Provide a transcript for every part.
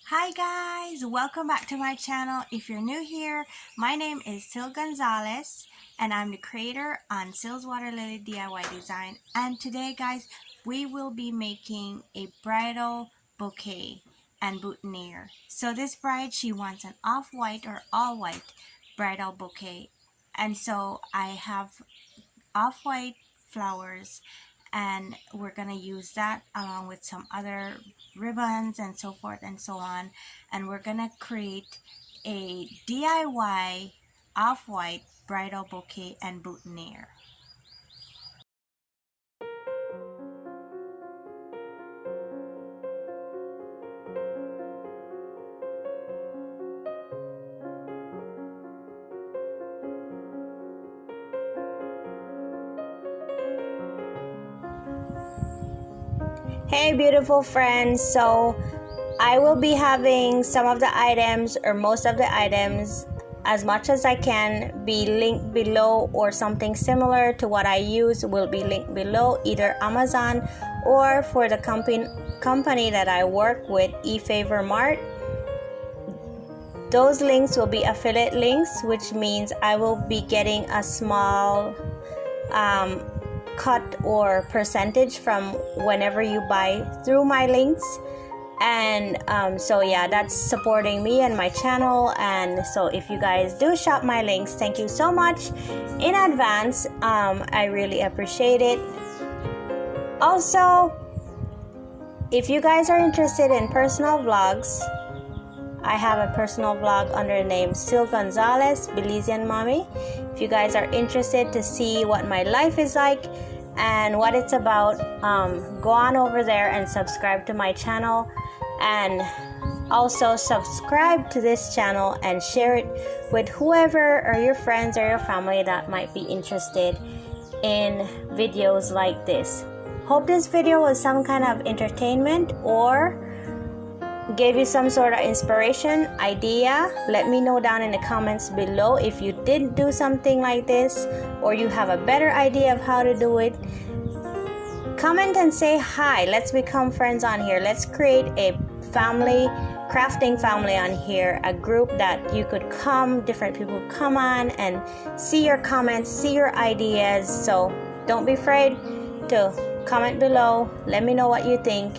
Hi guys, welcome back to my channel. If you're new here, my name is Syl Gonzalez and I'm the creator on Sylswaterlilly Diy Design. And today guys, we will be making a bridal bouquet and boutonniere. So this bride, she wants an off-white or all-white bridal bouquet. And so I have off-white flowers and we're gonna use that along with some other ribbons and so forth and so on, and we're gonna create a DIY off-white bridal bouquet and boutonniere. Hey beautiful friends, so I will be having some of the items or most of the items, as much as I can, be linked below, or something similar to what I use will be linked below, either Amazon or for the company that I work with, eFavor Mart. Those links will be affiliate links, which means I will be getting a small cut or percentage from whenever you buy through my links. And so yeah, that's supporting me and my channel. And so if you guys do shop my links, thank you so much in advance. I really appreciate it. Also, if you guys are interested in personal vlogs, I have a personal vlog under the name Syl Gonzalez, Belizean Mommy. If you guys are interested to see what my life is like and what it's about, go on over there and subscribe to my channel. And also subscribe to this channel and share it with whoever or your friends or your family that might be interested in videos like this. Hope this video was some kind of entertainment or gave you some sort of inspiration, idea. Let me know down in the comments below if you did do something like this or you have a better idea of how to do it. Comment and say hi. Let's become friends on here. Let's create a family, crafting family on here, a group that you could come, different people come on and see your comments, see your ideas. So don't be afraid to comment below. Let me know what you think.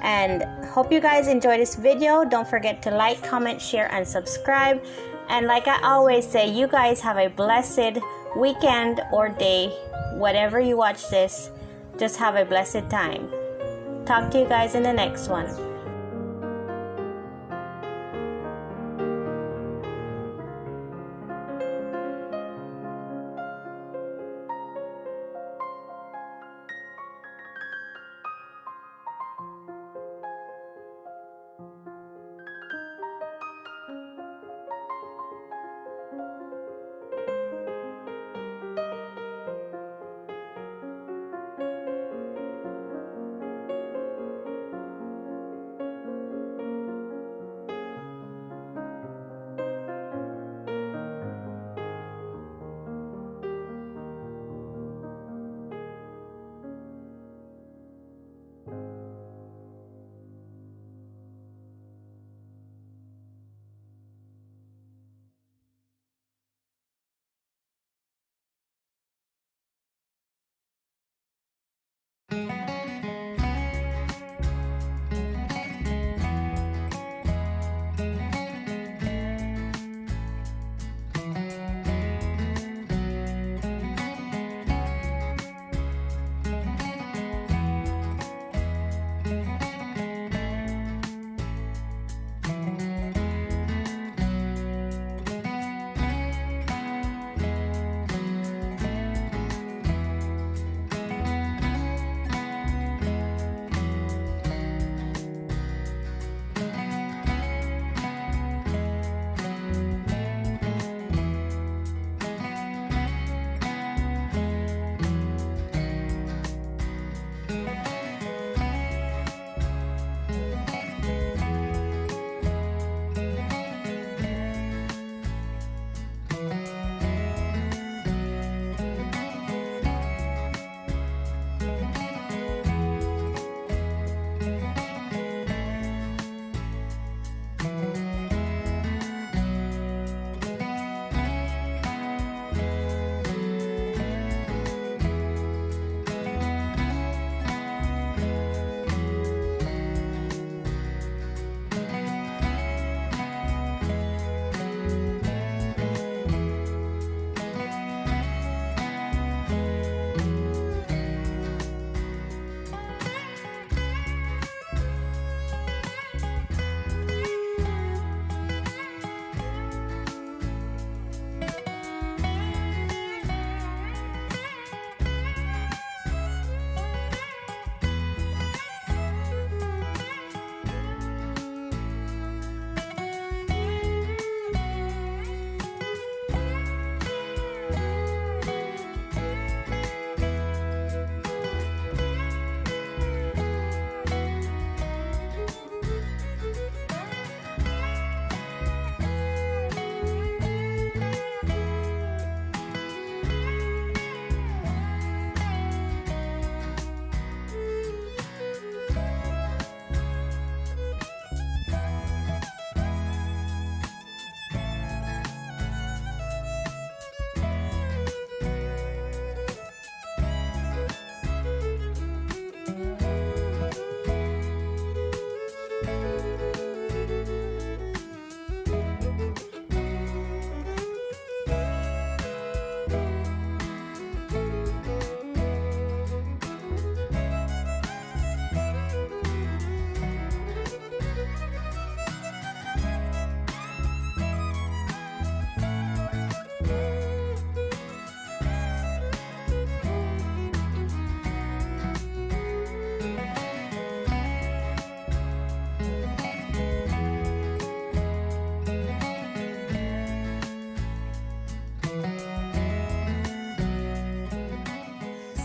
And hope you guys enjoy this video. Don't forget to like, comment, share, and subscribe. And like I always say, you guys have a blessed weekend or day. Whatever you watch this, just have a blessed time. Talk to you guys in the next one.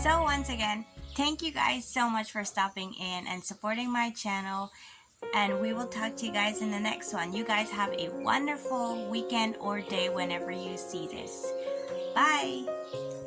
So once again, thank you guys so much for stopping in and supporting my channel. And we will talk to you guys in the next one. You guys have a wonderful weekend or day whenever you see this. Bye!